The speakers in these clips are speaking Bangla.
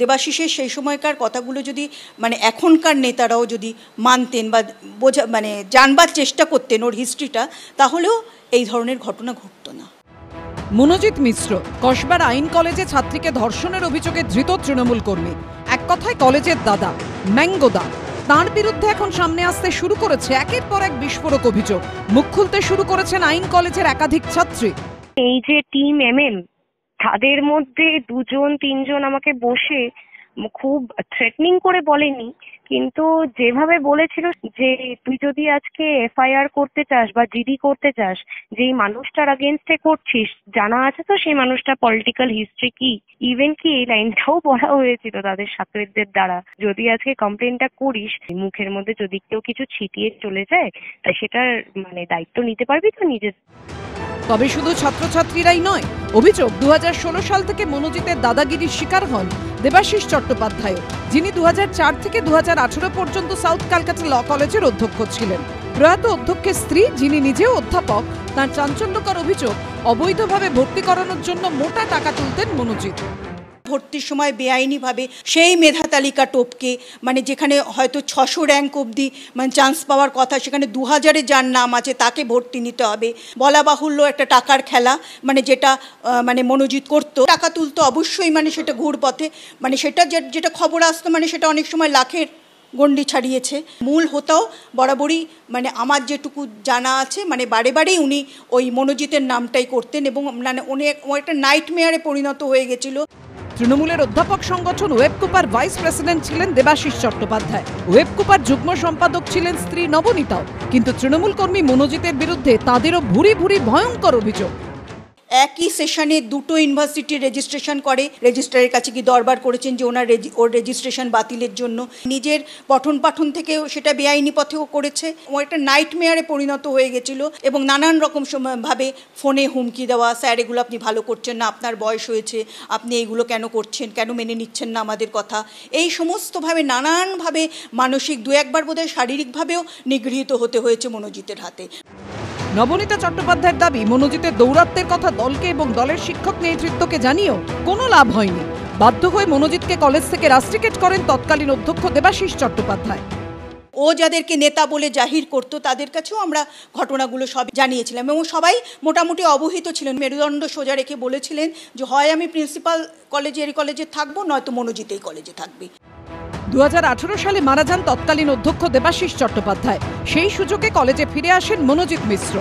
দেবাশিসের সেই সময়কার কথাগুলো যদি এখনকার নেতারাও যদি মানতেন বা জানবার চেষ্টা করতেন ওর হিস্ট্রিটা, তাহলেও এই ধরনের ঘটনা ঘটতো না। মনোজিৎ মিশ্র কসবার আইন কলেজে ছাত্রীকে ধর্ষণের অভিযোগে ধৃত তৃণমূল কর্মী, এক কথায় কলেজের দাদা ম্যাঙ্গোদা। তাঁর বিরুদ্ধে এখন সামনে আসতে শুরু করেছে একের পর এক বিস্ফোরক অভিযোগ। মুখ খুলতে শুরু করেছেন আইন কলেজের একাধিক ছাত্রী। এই যে টিম এমএম, তাদের মধ্যে 2-3 জন আমাকে বসে খুব থ্রেটনিং করে বলেনি, কিন্তু যেভাবে বলেছিল যে তুই যদি আজকে এফআইআর করতে চাস বা জিডি করতে চাস, যেই মানুষটার আগেনস্টে করছিস জানা আছে তো সেই মানুষটা পলিটিক্যাল হিস্ট্রি কি, ইভেন কি এই লাইনটাও বলা হয়েছিল তাদের ছাত্রীদের দ্বারা, যদি আজকে কমপ্লেনটা করিস মুখের মধ্যে যদি কেউ কিছু ছিটিয়ে চলে যায় তা সেটার দায়িত্ব নিতে পারবি তো নিজের। তবে শুধু ছাত্রছাত্রীরাই নয়, অভিযোগ 2016 সাল থেকে মনোজিতের দাদাগিরির শিকার হন দেবাশিস চট্টোপাধ্যায়, যিনি 2004 থেকে 2018 পর্যন্ত সাউথ ক্যালকাটা ল কলেজের অধ্যক্ষ ছিলেন। প্রয়াত অধ্যক্ষের স্ত্রী, যিনি নিজেও অধ্যাপক, তার চাঞ্চল্যকর অভিযোগ অবৈধভাবে ভর্তি করানোর জন্য মোটা টাকা তুলতেন মনোজিৎ। ভর্তির সময় বেআইনিভাবে সেই মেধা তালিকা টপকে যেখানে হয়তো 600 র্যাঙ্ক অবধি চান্স পাওয়ার কথা, সেখানে 2000-এ যার নাম আছে তাকে ভর্তি নিতে হবে। বলা বাহুল্য একটা টাকার খেলা, যেটা মনোজিৎ করতো। টাকা তুলতো অবশ্যই, সেটা ঘুর পথে, সেটা যেটা খবর আসতো সেটা অনেক সময় লাখের গণ্ডি ছাড়িয়েছে। মূল হোতাও বরাবরই আমার যেটুকু জানা আছে বারে বারেই উনি ওই মনোজিতের নামটাই করতেন, এবং উনি একটা নাইটমেয়ারে পরিণত হয়ে গেছিল। তৃণমূলের অধ্যাপক সংগঠন ওয়েবকুপার ভাইস প্রেসিডেন্ট ছিলেন দেবাশিস চট্টোপাধ্যায়। ওয়েবকুপার যুগ্ম সম্পাদক ছিলেন স্ত্রী নবনীতাও। কিন্তু তৃণমূল কর্মী মনোজিতের বিরুদ্ধে তাদেরও ভুরি ভুরি ভয়ঙ্কর অভিযোগ। একই সেশনে দুটো ইউনিভার্সিটি রেজিস্ট্রেশন করে, রেজিস্ট্রারের কাছে কি দরবার করেছেন যে ওর রেজিস্ট্রেশন বাতিলের জন্য। নিজের পঠন পাঠন থেকেও সেটা বেআইনি পথেও করেছে। ও একটা নাইটমেয়ারে পরিণত হয়ে গেছিল, এবং নানান রকম ভাবে ফোনে হুমকি দেওয়া, স্যার এগুলো আপনি ভালো করছেন না, আপনার বয়স হয়েছে, আপনি এইগুলো কেন করছেন, কেন মেনে নিচ্ছেন না আমাদের কথা। এই সমস্তভাবে নানানভাবে মানসিক, 2-1 বার বোধহয় শারীরিকভাবেও নিগৃহীত হতে হয়েছে মনোজিতের হাতে। নবনীতা চট্টোপাধ্যায়ের দাবি, মনোজিতের দৌরাত্ম্যের কথা দলকে এবং দলের শিক্ষক নেতৃত্বকে জানিয়েও কোনো লাভ হয়নি। বাধ্য হয়ে মনোজিৎকে কলেজ থেকে রাস্ট্রিকেট করেন তৎকালীন অধ্যক্ষ দেবাশিস চট্টোপাধ্যায়। ও যাদেরকে নেতা বলে জাহির করতো তাদের কাছেও আমরা ঘটনাগুলো সব জানিয়েছিলাম, এবং সবাই মোটামুটি অবহিত ছিলেন। মেরুদণ্ড সোজা রেখে বলেছিলেন যে হয় আমি প্রিন্সিপাল কলেজে থাকবো, নয়তো মনোজিৎ এই কলেজে থাকবে। 2018 সালে মারা যান তৎকালীন অধ্যক্ষ দেবাশিস চট্টোপাধ্যায়। সেই সুযোগে কলেজে ফিরে আসেন মনোজিৎ মিশ্র।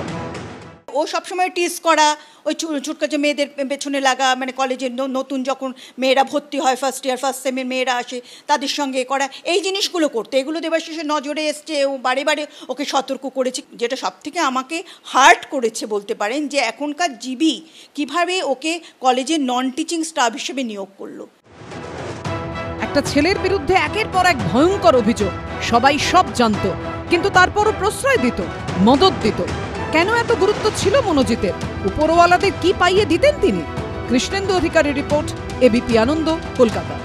ও সবসময় টিজ করা, ওই ছুটকাছে মেয়েদের পেছনে লাগা, কলেজে নতুন যখন মেয়েরা ভর্তি হয়, ফার্স্ট ইয়ার ফার্স্ট সেমের মেয়েরা আসে, তাদের সঙ্গে করা, এই জিনিসগুলো করতে, এগুলো দেবাশিসের নজরে এসছে। ও বারে বারে ওকে সতর্ক করেছে। যেটা সবথেকে আমাকে হার্ট করেছে বলতে পারেন, যে এখনকার জিবি কিভাবে ওকে কলেজের নন টিচিং স্টাফ হিসেবে নিয়োগ করলো। একটা ছেলের বিরুদ্ধে একের পর এক ভয়ঙ্কর অভিযোগ, সবাই সব জানত, কিন্তু তারপরও প্রশ্রয় দিত, মদত দিত। কেন এত গুরুত্ব ছিল মনোজিতের? উপরওয়ালাদের কি পাইয়ে দিতেন তিনি? কৃষ্ণেন্দু অধিকারী রিপোর্ট, এবিপি আনন্দ, কলকাতা।